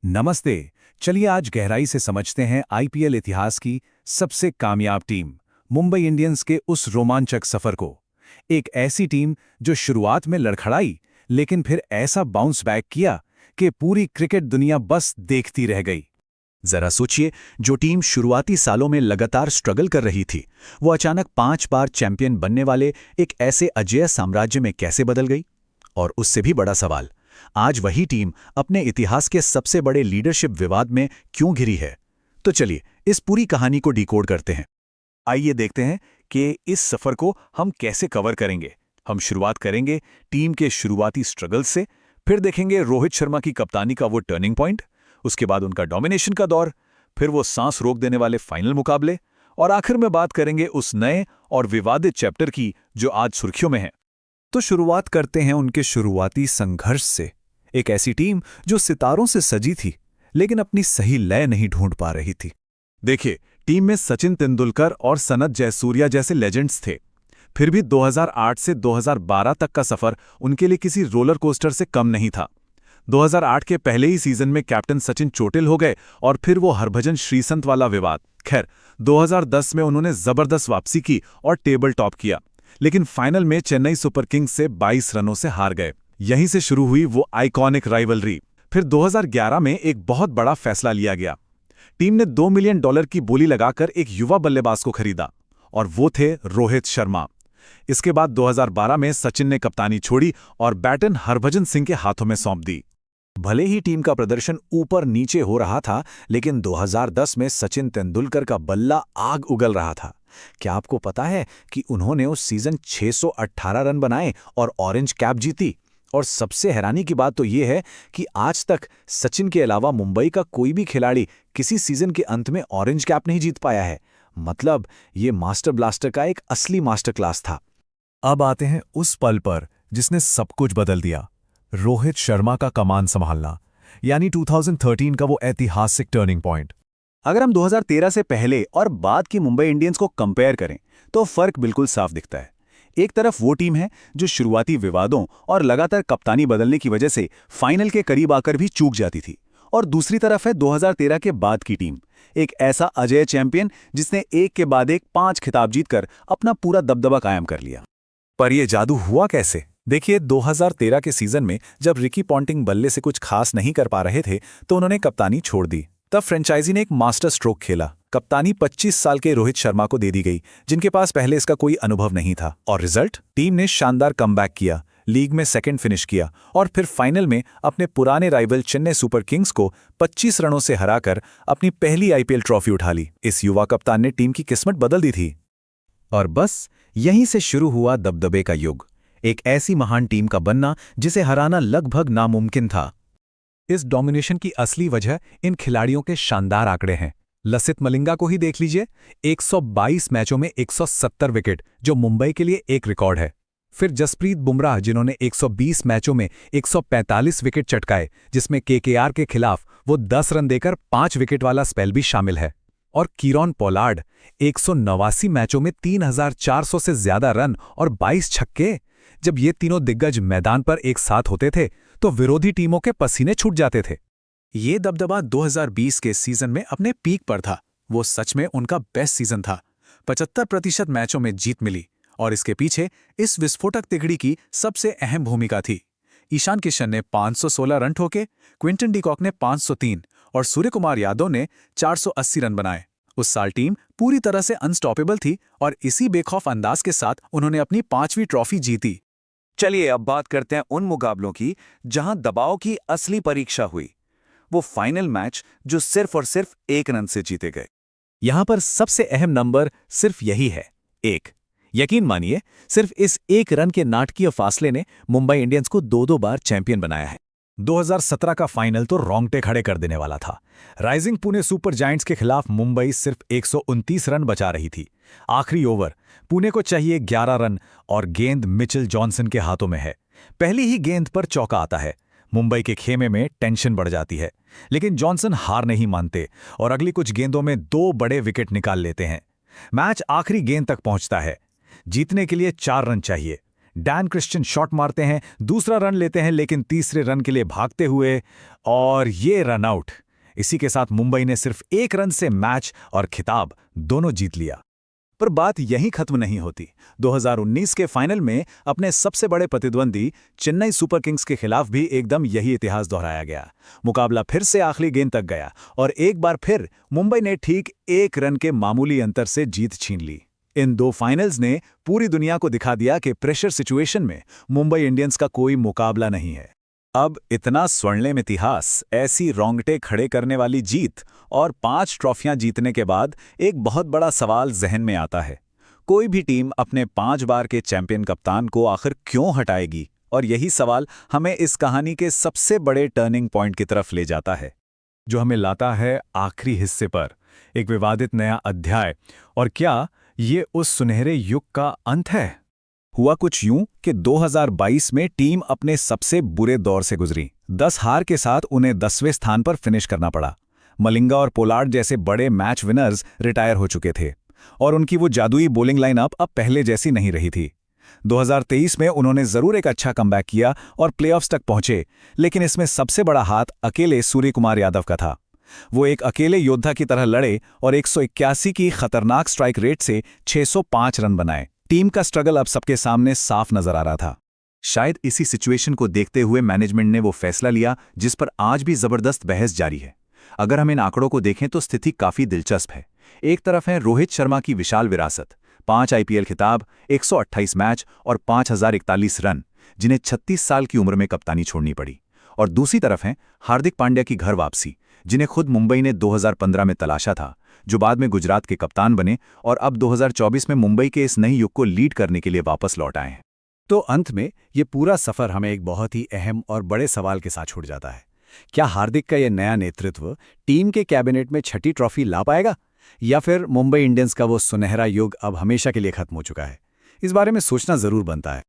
नमस्ते। चलिए आज गहराई से समझते हैं आईपीएल इतिहास की सबसे कामयाब टीम मुंबई इंडियंस के उस रोमांचक सफर को। एक ऐसी टीम जो शुरुआत में लड़खड़ाई लेकिन फिर ऐसा बाउंस बैक किया कि पूरी क्रिकेट दुनिया बस देखती रह गई। जरा सोचिए, जो टीम शुरुआती सालों में लगातार स्ट्रगल कर रही थी, वो अचानक 5 बार चैंपियन बनने वाले एक ऐसे अजेय साम्राज्य में कैसे बदल गई। और उससे भी बड़ा सवाल, आज वही टीम अपने इतिहास के सबसे बड़े लीडरशिप विवाद में क्यों घिरी है। तो चलिए इस पूरी कहानी को डिकोड करते हैं। आइए देखते हैं कि इस सफर को हम कैसे कवर करेंगे। हम शुरुआत करेंगे टीम के शुरुआती स्ट्रगल से, फिर देखेंगे रोहित शर्मा की कप्तानी का वो टर्निंग पॉइंट, उसके बाद उनका डोमिनेशन का दौर, फिर वो सांस रोक देने वाले फाइनल मुकाबले, और आखिर में बात करेंगे उस नए और विवादित चैप्टर की जो आज सुर्खियों में है। तो शुरुआत करते हैं उनके शुरुआती संघर्ष से। एक ऐसी टीम जो सितारों से सजी थी लेकिन अपनी सही लय नहीं ढूंढ पा रही थी। देखिए, टीम में सचिन तेंदुलकर और सनत जयसूर्या जैसे लेजेंड्स थे। फिर भी 2008 से 2012 तक का सफर उनके लिए किसी रोलर कोस्टर से कम नहीं था। 2008 के पहले ही सीजन में कैप्टन सचिन चोटिल हो गए और फिर वो हरभजन श्रीसंत वाला विवाद। खैर, 2010 में उन्होंने जबरदस्त वापसी की और टेबल टॉप किया, लेकिन फाइनल में चेन्नई सुपर किंग्स से 22 रनों से हार गए। यहीं से शुरू हुई वो आइकॉनिक राइवलरी। फिर 2011 में एक बहुत बड़ा फैसला लिया गया। टीम ने $2 मिलियन की बोली लगाकर एक युवा बल्लेबाज को खरीदा, और वो थे रोहित शर्मा। इसके बाद 2012 में सचिन ने कप्तानी छोड़ी और बैटन हरभजन सिंह के हाथों में सौंप दी। भले ही टीम का प्रदर्शन ऊपर नीचे हो रहा था, लेकिन 2010 में सचिन तेंदुलकर का बल्ला आग उगल रहा था। क्या आपको पता है कि उन्होंने उस सीजन 618 रन बनाए और ऑरेंज कैप जीती। और सबसे हैरानी की बात तो यह है कि आज तक सचिन के अलावा मुंबई का कोई भी खिलाड़ी किसी सीजन के अंत में ऑरेंज कैप नहीं जीत पाया है। मतलब ये मास्टर ब्लास्टर का एक असली मास्टर क्लास था। अब आते हैं उस पल पर जिसने सब कुछ बदल दिया, रोहित शर्मा का कमान संभालना, यानी 2013 का वो ऐतिहासिक टर्निंग पॉइंट। अगर हम 2013 से पहले और बाद की मुंबई इंडियंस को कंपेयर करें तो फर्क बिल्कुल साफ दिखता है। एक तरफ वो टीम है जो शुरुआती विवादों और लगातार कप्तानी बदलने की वजह से फाइनल के करीब आकर भी चूक जाती थी, और दूसरी तरफ है 2013 के बाद की टीम, एक ऐसा अजेय चैंपियन जिसने एक के बाद एक 5 खिताब जीतकर अपना पूरा दबदबा कायम कर लिया। पर यह जादू हुआ कैसे? देखिए, 2013 के सीजन में जब रिकी पॉन्टिंग बल्ले से कुछ खास नहीं कर पा रहे थे तो उन्होंने कप्तानी छोड़ दी। तब फ्रेंचाइजी ने एक मास्टर स्ट्रोक खेला। कप्तानी 25 साल के रोहित शर्मा को दे दी गई, जिनके पास पहले इसका कोई अनुभव नहीं था। और रिजल्ट, टीम ने शानदार कमबैक किया, लीग में सेकंड फिनिश किया और फिर फाइनल में अपने पुराने राइवल चेन्नई सुपर किंग्स को 25 रनों से हराकर अपनी पहली आईपीएल ट्रॉफी उठा ली। इस युवा कप्तान ने टीम की किस्मत बदल दी थी। और बस यहीं से शुरू हुआ दबदबे का युग, एक ऐसी महान टीम का बनना जिसे हराना लगभग नामुमकिन था। इस डोमिनेशन की असली वजह इन खिलाड़ियों के शानदार आंकड़े हैं। लसित मलिंगा को ही देख लीजिए, 122 मैचों में 170 विकेट, जो मुंबई के लिए एक रिकॉर्ड है। फिर जसप्रीत बुमराह, जिन्होंने 120 मैचों में 145 विकेट चटकाए, जिसमें केकेआर के खिलाफ वो 10 रन देकर 5 विकेट वाला स्पेल भी शामिल है। और कीरॉन पोलार्ड, 189 मैचों में 3400 से ज्यादा रन और 22 छक्के। जब ये तीनों दिग्गज मैदान पर एक साथ होते थे तो विरोधी टीमों के पसीने छूट जाते थे। ये दबदबा 2020 के सीजन में अपने पीक पर था। वो सच में उनका बेस्ट सीजन था। 75% मैचों में जीत मिली, और इसके पीछे इस विस्फोटक तिगड़ी की सबसे अहम भूमिका थी। ईशान किशन ने 516 रन ठोके, क्विंटन डिकॉक ने 503 और सूर्यकुमार यादव ने 480 रन बनाए। उस साल टीम पूरी तरह से अनस्टॉपेबल थी और इसी बेखौफ अंदाज के साथ उन्होंने अपनी 5वीं ट्रॉफी जीती। चलिए अब बात करते हैं उन मुकाबलों की जहां दबाव की असली परीक्षा हुई। वो फाइनल मैच जो सिर्फ और सिर्फ 1 रन से जीते गए। यहां पर सबसे अहम नंबर सिर्फ यही है, 1। यकीन मानिए, सिर्फ इस 1 रन के नाटकीय फासले ने मुंबई इंडियंस को 2-2 बार चैंपियन बनाया है। 2017 का फाइनल तो रोंगटे खड़े कर देने वाला था। राइजिंग पुणे सुपर जायंट्स के खिलाफ मुंबई सिर्फ 129 रन बचा रही थी। आखिरी ओवर, पुणे को चाहिए 11 रन और गेंद मिचेल जॉनसन के हाथों में है। पहली ही गेंद पर चौका आता है। मुंबई के खेमे में टेंशन बढ़ जाती है, लेकिन जॉनसन हार नहीं मानते और अगली कुछ गेंदों में 2 बड़े विकेट निकाल लेते हैं। मैच आखिरी गेंद तक पहुंचता है। जीतने के लिए 4 रन चाहिए। डैन क्रिश्चियन शॉट मारते हैं, दूसरा रन लेते हैं, लेकिन तीसरे रन के लिए भागते हुए और ये रन आउट। इसी के साथ मुंबई ने सिर्फ 1 रन से मैच और खिताब दोनों जीत लिया। पर बात यहीं खत्म नहीं होती। 2019 के फाइनल में अपने सबसे बड़े प्रतिद्वंदी चेन्नई सुपर किंग्स के खिलाफ भी एकदम यही इतिहास दोहराया गया। मुकाबला फिर से आखिरी गेंद तक गया और एक बार फिर मुंबई ने ठीक 1 रन के मामूली अंतर से जीत छीन ली। इन 2 फाइनल्स ने पूरी दुनिया को दिखा दिया कि प्रेशर सिचुएशन में मुंबई इंडियंस का कोई मुकाबला नहीं है। अब इतना स्वर्णिम इतिहास, ऐसी रोंगटे खड़े करने वाली जीत और 5 ट्रॉफियां जीतने के बाद एक बहुत बड़ा सवाल जहन में आता है। कोई भी टीम अपने 5 बार के चैंपियन कप्तान को आखिर क्यों हटाएगी? और यही सवाल हमें इस कहानी के सबसे बड़े टर्निंग पॉइंट की तरफ ले जाता है, जो हमें लाता है आखिरी हिस्से पर, एक विवादित नया अध्याय। और क्या ये उस सुनहरे युग का अंत है? हुआ कुछ यूं कि 2022 में टीम अपने सबसे बुरे दौर से गुजरी। 10 हार के साथ उन्हें 10वें स्थान पर फिनिश करना पड़ा। मलिंगा और पोलार्ड जैसे बड़े मैच विनर्स रिटायर हो चुके थे और उनकी वो जादुई बॉलिंग लाइनअप अब पहले जैसी नहीं रही थी। 2023 में उन्होंने जरूर एक अच्छा कमबैक किया और प्लेऑफ्स तक पहुंचे, लेकिन इसमें सबसे बड़ा हाथ अकेले सूर्यकुमार यादव का था। वो एक अकेले योद्धा की तरह लड़े और 181 की खतरनाक स्ट्राइक रेट से 605 रन बनाए। टीम का स्ट्रगल अब सबके सामने साफ नजर आ रहा था। शायद इसी सिचुएशन को देखते हुए मैनेजमेंट ने वो फैसला लिया जिस पर आज भी जबरदस्त बहस जारी है। अगर हम इन आंकड़ों को देखें तो स्थिति काफी दिलचस्प है। एक तरफ है रोहित शर्मा की विशाल विरासत, 5 आईपीएल खिताब, 128 मैच और 5041 रन, जिन्हें 36 साल की उम्र में कप्तानी छोड़नी पड़ी। और दूसरी तरफ है हार्दिक पांड्या की घर वापसी, जिन्हें खुद मुंबई ने 2015 में तलाशा था, जो बाद में गुजरात के कप्तान बने और अब 2024 में मुंबई के इस नई युग को लीड करने के लिए वापस लौट आए हैं। तो अंत में ये पूरा सफर हमें एक बहुत ही अहम और बड़े सवाल के साथ छूट जाता है। क्या हार्दिक का ये नया नेतृत्व टीम के कैबिनेट में 6ठी ट्रॉफी ला पाएगा, या फिर मुंबई इंडियंस का वो सुनहरा युग अब हमेशा के लिए खत्म हो चुका है? इस बारे में सोचना जरूर बनता है।